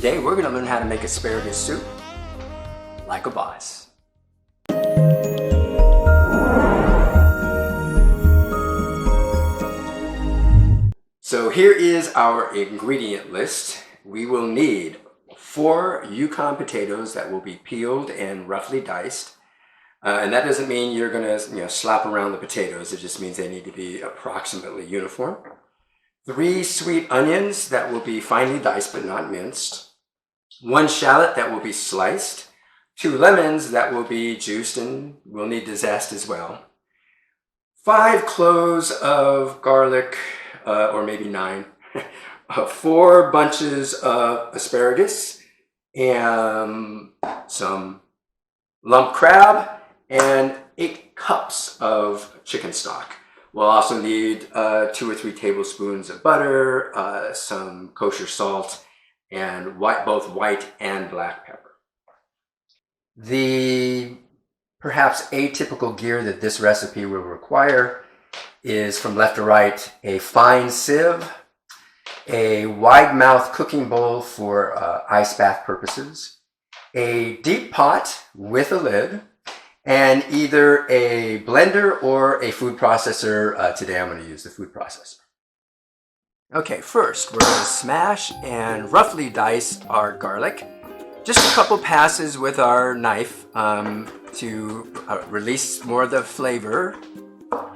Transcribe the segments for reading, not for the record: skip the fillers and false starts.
Today we're going to learn how to make asparagus soup like a boss. So here is our ingredient list. We will need 4 Yukon potatoes that will be peeled and roughly diced. And that doesn't mean you're going to slap around the potatoes. It just means they need to be approximately uniform. 3 sweet onions that will be finely diced but not minced. 1 shallot that will be sliced. 2 lemons that will be juiced and will need to zest as well. 5 cloves of garlic, or maybe 9. 4 bunches of asparagus, and some lump crab, and 8 cups of chicken stock. We'll also need 2 or 3 tablespoons of butter, some kosher salt, and both white and black pepper. The perhaps atypical gear that this recipe will require is, from left to right, a fine sieve, a wide mouth cooking bowl for ice bath purposes, a deep pot with a lid, and either a blender or a food processor. Today I'm going to use the food processor. Okay, first we're going to smash and roughly dice our garlic. Just a couple passes with our knife to release more of the flavor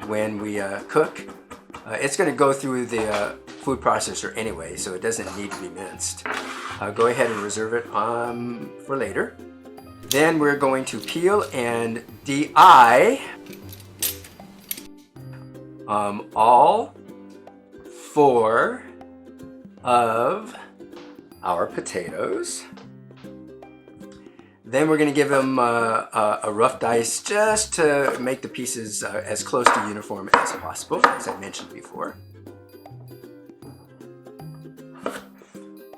when we cook. It's going to go through the food processor anyway, so it doesn't need to be minced. Go ahead and reserve it for later. Then we're going to peel and de-eye all 4 of our potatoes. Then we're going to give them a rough dice just to make the pieces as close to uniform as possible, as I mentioned before.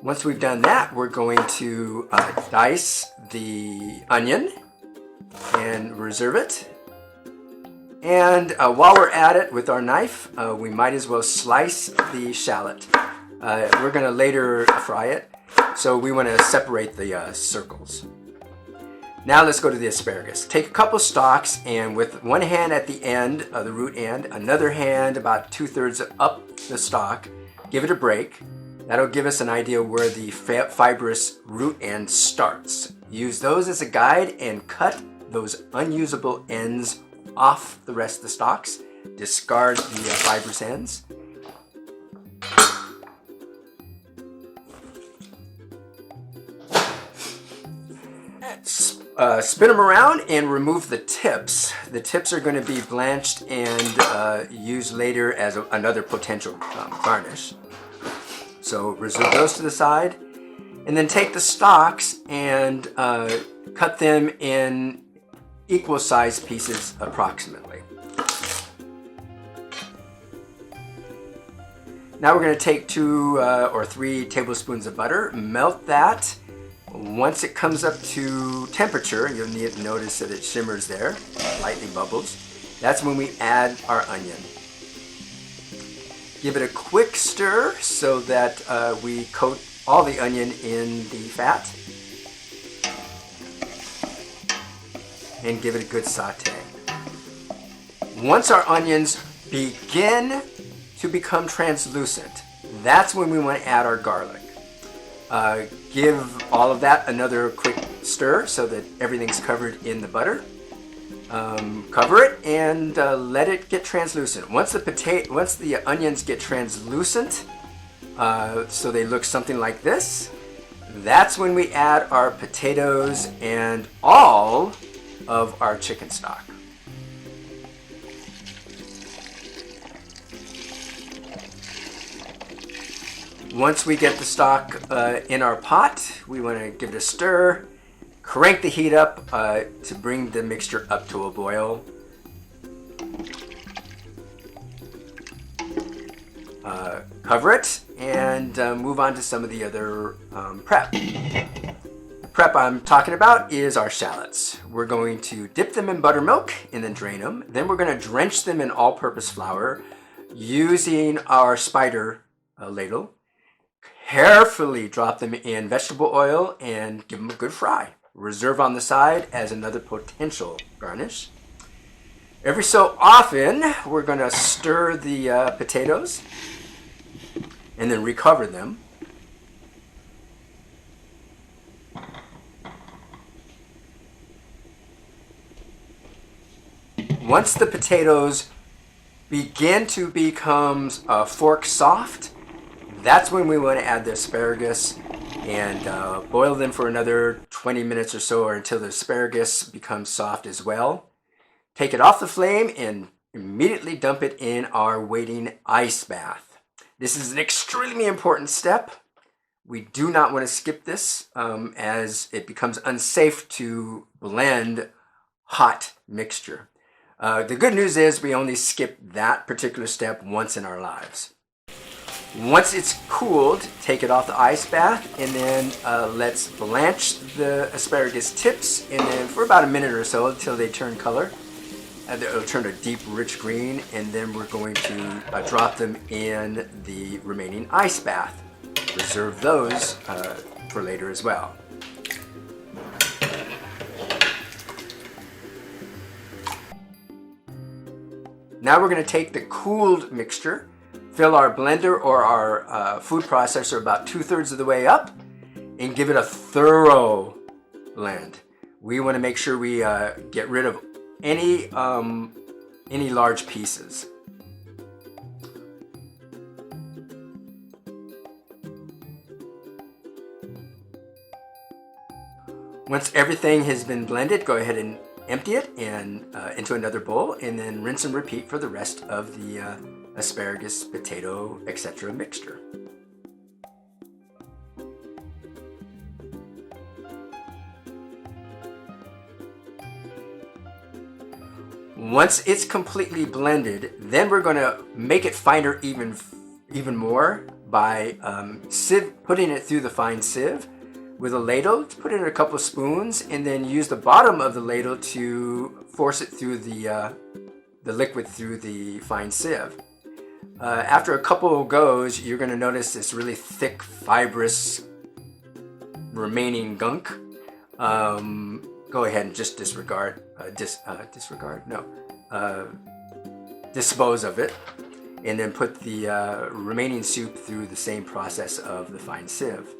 Once we've done that, we're going to dice the onion and reserve it. And while we're at it with our knife, we might as well slice the shallot. We're going to later fry it, so we want to separate the circles. Now let's go to the asparagus. Take a couple stalks, and with one hand at the end of the root end, another hand about 2/3 up the stalk, give it a break. That'll give us an idea where the fibrous root end starts. Use those as a guide and cut those unusable ends off the rest of the stalks. Discard the fibrous ends. Spin them around and remove the tips. The tips are going to be blanched and used later as another potential garnish. So reserve those to the side, and then take the stalks and cut them in equal sized pieces approximately. Now we're going to take 2 or 3 tablespoons of butter, melt that. Once it comes up to temperature, you'll need to notice that it shimmers there, lightly bubbles. That's when we add our onion. Give it a quick stir so that we coat all the onion in the fat. And give it a good saute. Once our onions begin to become translucent, that's when we want to add our garlic. Give all of that another quick stir so that everything's covered in the butter. Cover it and let it get translucent. Once the onions get translucent, so they look something like this, that's when we add our potatoes and all of our chicken stock. Once we get the stock in our pot, we want to give it a stir. Crank the heat up to bring the mixture up to a boil. Cover it and move on to some of the other prep. The prep I'm talking about is our shallots. We're going to dip them in buttermilk and then drain them. Then we're going to drench them in all-purpose flour using our spider ladle. Carefully drop them in vegetable oil and give them a good fry. Reserve on the side as another potential garnish. Every so often, we're going to stir the potatoes and then recover them. Once the potatoes begin to become fork soft, that's when we want to add the asparagus and boil them for another 20 minutes or so, or until the asparagus becomes soft as well. Take it off the flame and immediately dump it in our waiting ice bath. This is an extremely important step. We do not want to skip this as it becomes unsafe to blend hot mixture. The good news is we only skip that particular step once in our lives. Once it's cooled, take it off the ice bath, and then let's blanch the asparagus tips, and then for about a minute or so until they turn color. They'll turn a deep, rich green, and then we're going to drop them in the remaining ice bath. Reserve those for later as well. Now we're going to take the cooled mixture, fill our blender or our food processor about 2/3 of the way up, and give it a thorough blend. We want to make sure we get rid of any large pieces. Once everything has been blended, go ahead and empty it into another bowl, and then rinse and repeat for the rest of the asparagus, potato, etc. mixture. Once it's completely blended, then we're going to make it finer even more by putting it through the fine sieve with a ladle. Put in a couple of spoons, and then use the bottom of the ladle to force it through the liquid through the fine sieve. After a couple of goes, you're going to notice this really thick, fibrous remaining gunk. Go ahead and just dispose of it, and then put the remaining soup through the same process of the fine sieve.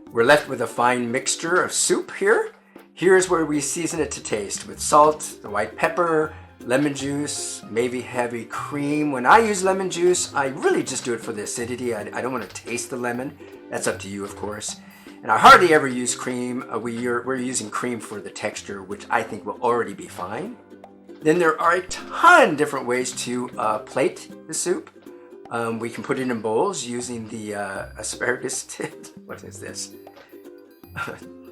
We're left with a fine mixture of soup here. Here's where we season it to taste with salt, the white pepper, lemon juice, maybe heavy cream. When I use lemon juice, I really just do it for the acidity. I don't want to taste the lemon. That's up to you, of course. And I hardly ever use cream. We're using cream for the texture, which I think will already be fine. Then there are a ton of different ways to plate the soup. We can put it in bowls using the asparagus tips. What is this?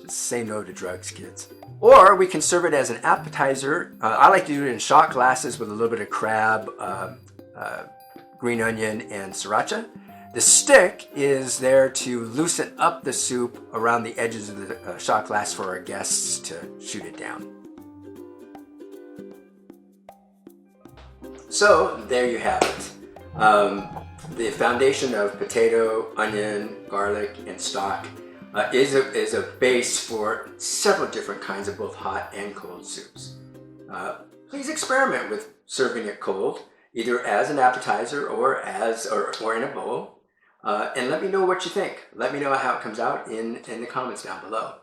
Just say no to drugs, kids. Or we can serve it as an appetizer. I like to do it in shot glasses with a little bit of crab, green onion, and sriracha. The stick is there to loosen up the soup around the edges of the shot glass for our guests to shoot it down. So there you have it. The foundation of potato, onion, garlic, and stock is a base for several different kinds of both hot and cold soups. Please experiment with serving it cold, either as an appetizer or in a bowl. And let me know what you think. Let me know how it comes out in the comments down below.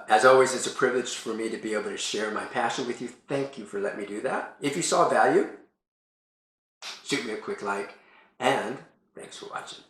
As always, it's a privilege for me to be able to share my passion with you. Thank you for letting me do that. If you saw value, shoot me a quick like, and thanks for watching.